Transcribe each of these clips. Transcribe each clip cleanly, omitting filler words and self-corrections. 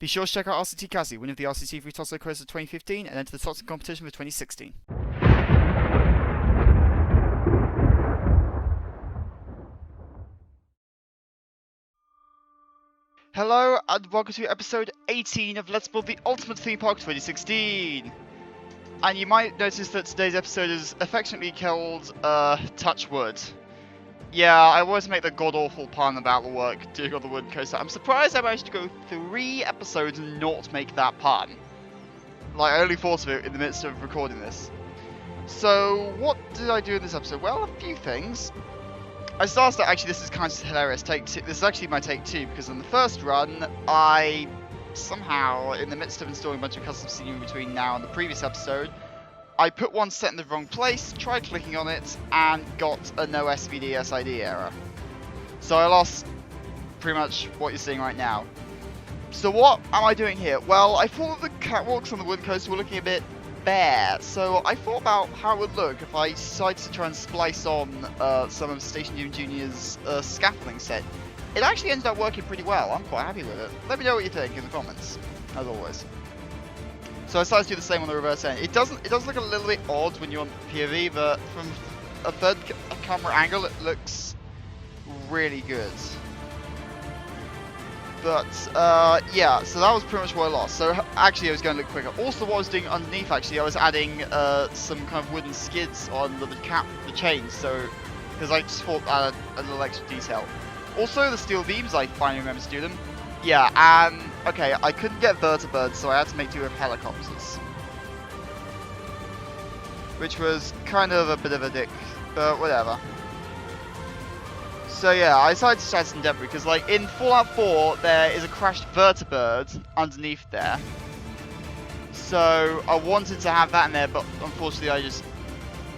Be sure to check out RCT3, winner of the RCT3 Toss Quiz of 2015, and enter the Toss competition for 2016. Hello, and welcome to episode 18 of Let's Build the Ultimate Theme Park 2016! And you might notice that today's episode is affectionately called, Touch Wood. Yeah, I always make the god-awful pun about the work doing on the wooden coaster. I'm surprised I managed to go 3 episodes and not make that pun. Like, I only thought of it in the midst of recording this. So, what did I do in this episode? Well, a few things. I started that, actually, this is kind of hilarious, take 2. This is actually my take 2, because on the first run, I somehow, in the midst of installing a bunch of custom scenery between now and the previous episode, I put one set in the wrong place, tried clicking on it, and got a no SVD SID error. So I lost pretty much what you're seeing right now. So what am I doing here? Well, I thought the catwalks on the wooden coaster were looking a bit bare, so I thought about how it would look if I decided to try and splice on some of Station Doom Jr.'s scaffolding set. It actually ended up working pretty well. I'm quite happy with it. Let me know what you think in the comments, as always. So I decided to do the same on the reverse end. It does look a little bit odd when you're on POV, but from a third camera angle, it looks really good. But yeah, so that was pretty much what I lost. So actually, I was going to look quicker. Also, what I was doing underneath, actually, I was adding some kind of wooden skids on the chains. So because I just thought that a little extra detail. Also, the steel beams, I finally remembered to do them. Yeah, and okay, I couldn't get vertibirds, so I had to make do with helicopters. Which was kind of a bit of a dick, but whatever. So yeah, I decided to add some debris, because like in Fallout 4, there is a crashed vertibird underneath there. So I wanted to have that in there, but unfortunately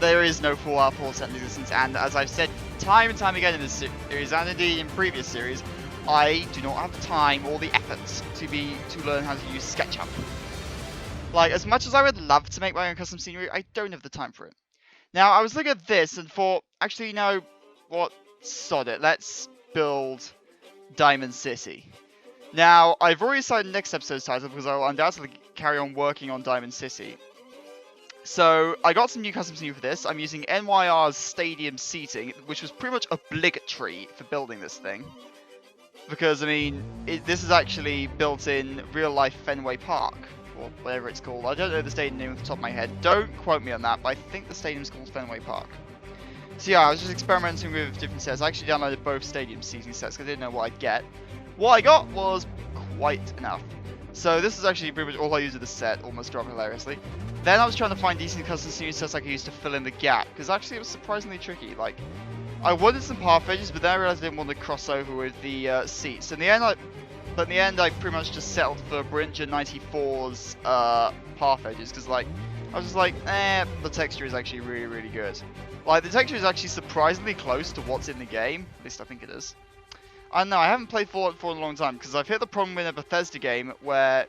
there is no Fallout 4 set in existence, and as I've said time and time again in this series, and indeed in previous series, I do not have the time or the effort to learn how to use SketchUp. Like, as much as I would love to make my own custom scenery, I don't have the time for it. Now, I was looking at this and thought, actually, no, what? Sod it. Let's build Diamond City. Now, I've already decided next episode's title because I will undoubtedly carry on working on Diamond City. So, I got some new custom scenery for this. I'm using NYR's stadium seating, which was pretty much obligatory for building this thing. Because, I mean, this is actually built in real-life Fenway Park, or whatever it's called. I don't know the stadium name off the top of my head. Don't quote me on that, but I think the stadium's called Fenway Park. So yeah, I was just experimenting with different sets. I actually downloaded both stadium seating sets because I didn't know what I'd get. What I got was quite enough. So this is actually pretty much all I used of the set, almost rather hilariously. Then I was trying to find decent custom scenery sets I could use to fill in the gap, because actually it was surprisingly tricky. Like, I wanted some path edges, but then I realized I didn't want to cross over with the seats. In the end, I pretty much just settled for Brincher 94's path edges, because like, I was just like, the texture is actually really, really good. Like, the texture is actually surprisingly close to what's in the game. At least I think it is. I don't know, I haven't played Fallout 4 in a long time, because I've hit the problem in a Bethesda game where,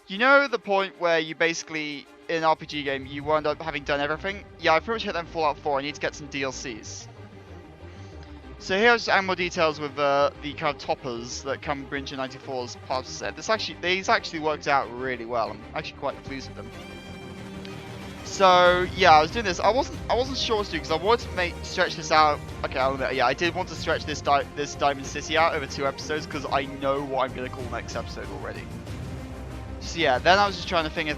you know the point where you basically, in an RPG game, you wind up having done everything? Yeah, I pretty much hit that in Fallout 4, I need to get some DLCs. So here are just add more details with the kind of toppers that come with Brincher 94's part set. These actually worked out really well. I'm actually quite pleased with them. So yeah, I was doing this. I wasn't sure what to do because I wanted to stretch this out. Okay, I'll admit, yeah, I did want to stretch this Diamond City out over 2 episodes because I know what I'm gonna call next episode already. So yeah, then I was just trying to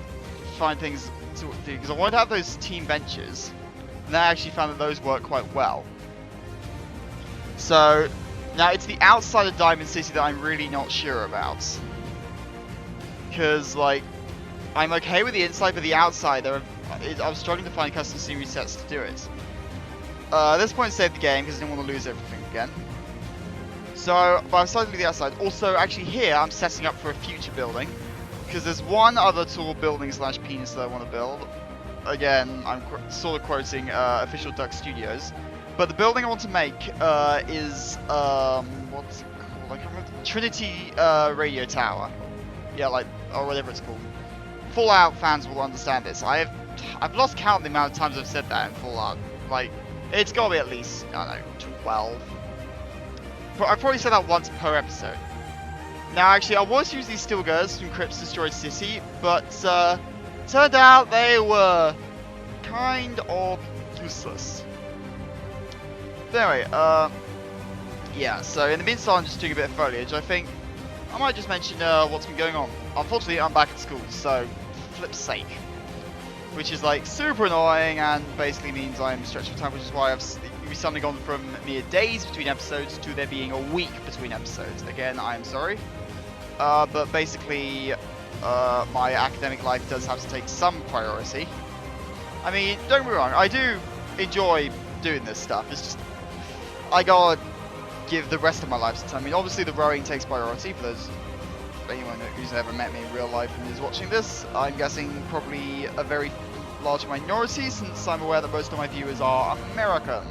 find things to do because I wanted to have those team benches, and then I actually found that those work quite well. So, now it's the outside of Diamond City that I'm really not sure about. Because, like, I'm okay with the inside, but the outside, I was struggling to find custom scenery sets to do it. At this point, I saved the game because I didn't want to lose everything again. So, but I've decided to do the outside. Also, actually here, I'm setting up for a future building. Because there's one other tall building / penis that I want to build. Again, I'm sort of quoting Official Duck Studios. But the building I want to make is, what's it called? I can't remember. Trinity Radio Tower. Yeah, like, or whatever it's called. Fallout fans will understand this. I've lost count of the amount of times I've said that in Fallout. Like, it's got to be at least, I don't know, 12. I've probably said that once per episode. Now, actually, I was using these steel girders from Crypt's Destroyed City, but turned out they were kind of useless. But anyway, yeah, so in the meantime, I'm just doing a bit of foliage. I think I might just mention what's been going on. Unfortunately, I'm back at school, so flip's sake. Which is like super annoying and basically means I'm stretched for time, which is why we've suddenly gone from mere days between episodes to there being a week between episodes. Again, I'm sorry. But basically, my academic life does have to take some priority. I mean, don't get me wrong, I do enjoy doing this stuff. It's just, I gotta give the rest of my life some time. I mean, obviously the rowing takes priority for those, anyone who's never met me in real life and is watching this. I'm guessing probably a very large minority, since I'm aware that most of my viewers are American.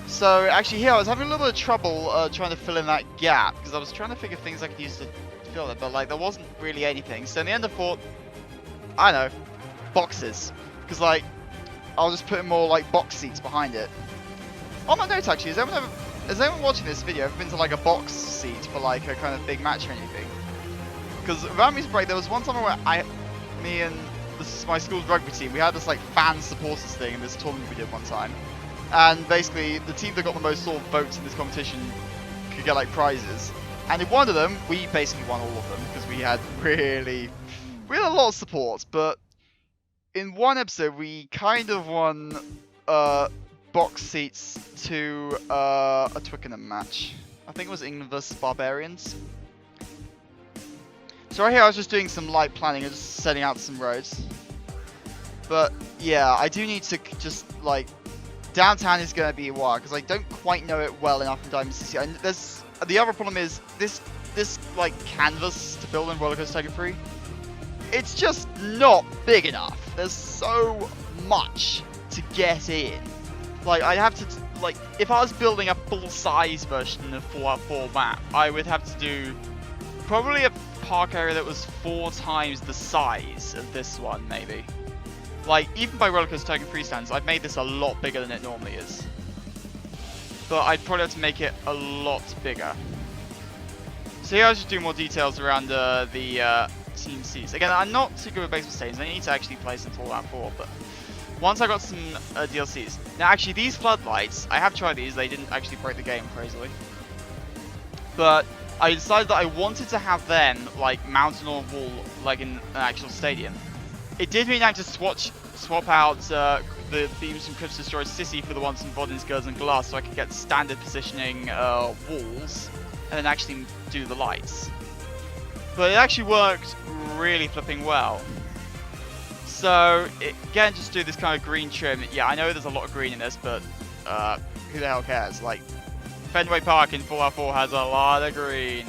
So actually here I was having a little bit of trouble trying to fill in that gap, because I was trying to figure things I could use to fill it, but like there wasn't really anything. So in the end I thought, I don't know, boxes, because like I'll just put in more like box seats behind it. On my notes actually, has anyone watching this video ever been to like a box seat for like a kind of big match or anything? Because around me break there was one time where me and this is my school's rugby team, we had this like fan supporters thing in this tournament we did one time. And basically, the team that got the most sort of votes in this competition could get like prizes. And in one of them, we basically won all of them because we had a lot of support. But in one episode, we kind of won box seats to a Twickenham match. I think it was England versus Barbarians. So right here, I was just doing some light planning and just setting out some roads. But yeah, I do need to just like. Downtown is going to be a while because I don't quite know it well enough in Diamond City. And the other problem is this like canvas to build in Rollercoaster Tycoon 3. It's just not big enough. There's so much to get in. Like I'd have to like if I was building a full-size version of Fallout 4 map, I would have to do probably a park area that was 4 times the size of this one, maybe. Like, even by Rollercoaster Tycoon 3 standards, I've made this a lot bigger than it normally is. But I'd probably have to make it a lot bigger. So here I was just doing more details around the team seats. Again, I'm not too good with baseball stadiums. I need to actually play some Fallout 4, but once I got some DLCs. Now, actually, these floodlights, I have tried these. They didn't actually break the game, crazily. But I decided that I wanted to have them, like, mounted on a wall, like in an actual stadium. It did mean I had to swap out the beams from Crypt's Destroyed City for the ones from Vodden's Girls and Glass, so I could get standard positioning walls, and then actually do the lights. But it actually worked really flipping well. So, again, just do this kind of green trim. Yeah, I know there's a lot of green in this, but who the hell cares? Like, Fenway Park in Fallout 4 has a lot of green.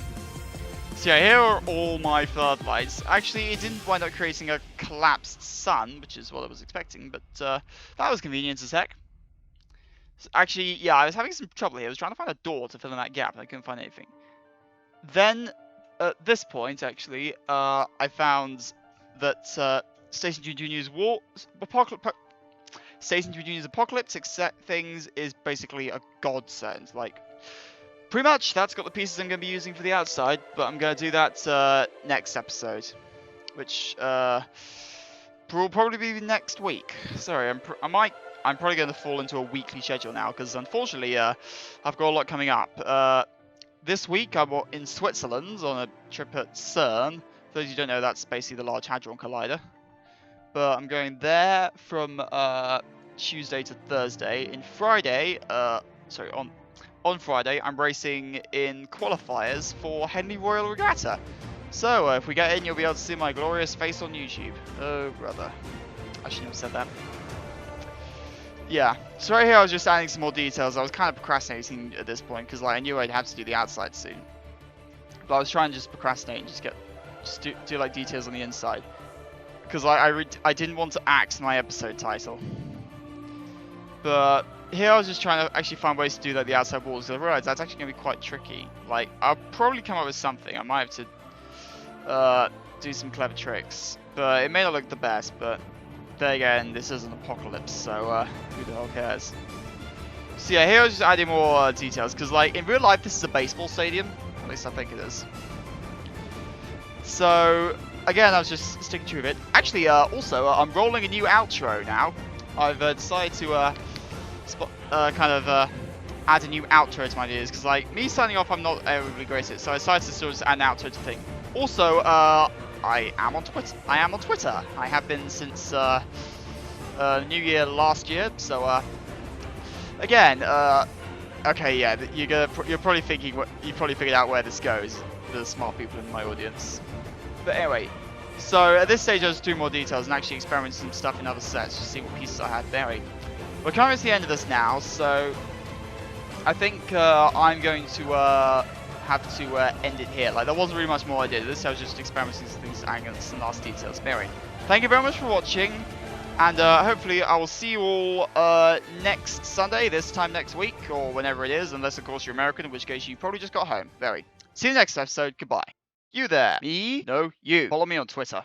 So yeah, here are all my floodlights. Actually, it didn't wind up creating a collapsed sun, which is what I was expecting, but that was convenient as heck. So actually, yeah, I was having some trouble here. I was trying to find a door to fill in that gap, and I couldn't find anything. Then, at this point, actually, I found that Station Junior's apocalyptic set things is basically a godsend. Like, pretty much, that's got the pieces I'm going to be using for the outside, but I'm going to do that next episode, which will probably be next week. Sorry, I'm probably going to fall into a weekly schedule now, because unfortunately, I've got a lot coming up. This week, I'm in Switzerland on a trip at CERN. For those who don't know, that's basically the Large Hadron Collider. But I'm going there from Tuesday to Thursday. On Friday, I'm racing in qualifiers for Henley Royal Regatta. So, if we get in, you'll be able to see my glorious face on YouTube. Oh, brother. I shouldn't have said that. Yeah, so right here I was just adding some more details. I was kind of procrastinating at this point, because like, I knew I'd have to do the outside soon. But I was trying to just procrastinate and just do like details on the inside. Because I didn't want to axe my episode title. But here I was just trying to actually find ways to do like the outside walls. I realized that's actually going to be quite tricky. Like, I'll probably come up with something. I might have to do some clever tricks. But it may not look the best, but then again, this is an apocalypse, so who the hell cares? So yeah, here I was just adding more details, because like, in real life this is a baseball stadium. least I think it is. So, again, I was just sticking to it. Actually, also, I'm rolling a new outro now. I've decided to add a new outro to my videos, because like me signing off, I'm not really great at it, so I decided to sort of add an outro to thing. Also, I am on Twitter. I have been since New Year last year. So again, okay, yeah, you're probably thinking you probably figured out where this goes. The smart people in my audience. But anyway, so at this stage, I just do more details and actually experiment some stuff in other sets, just see what pieces I had. But anyway, we're coming to the end of this now, so I think I'm going to have to end it here. Like, there wasn't really much more I did. This I was just experimenting some things and some last details. But anyway, thank you very much for watching, and hopefully I will see you all next Sunday, this time next week, or whenever it is, unless of course you're American, in which case you probably just got home. See you next episode. Goodbye. You there. Me? No, you. Follow me on Twitter.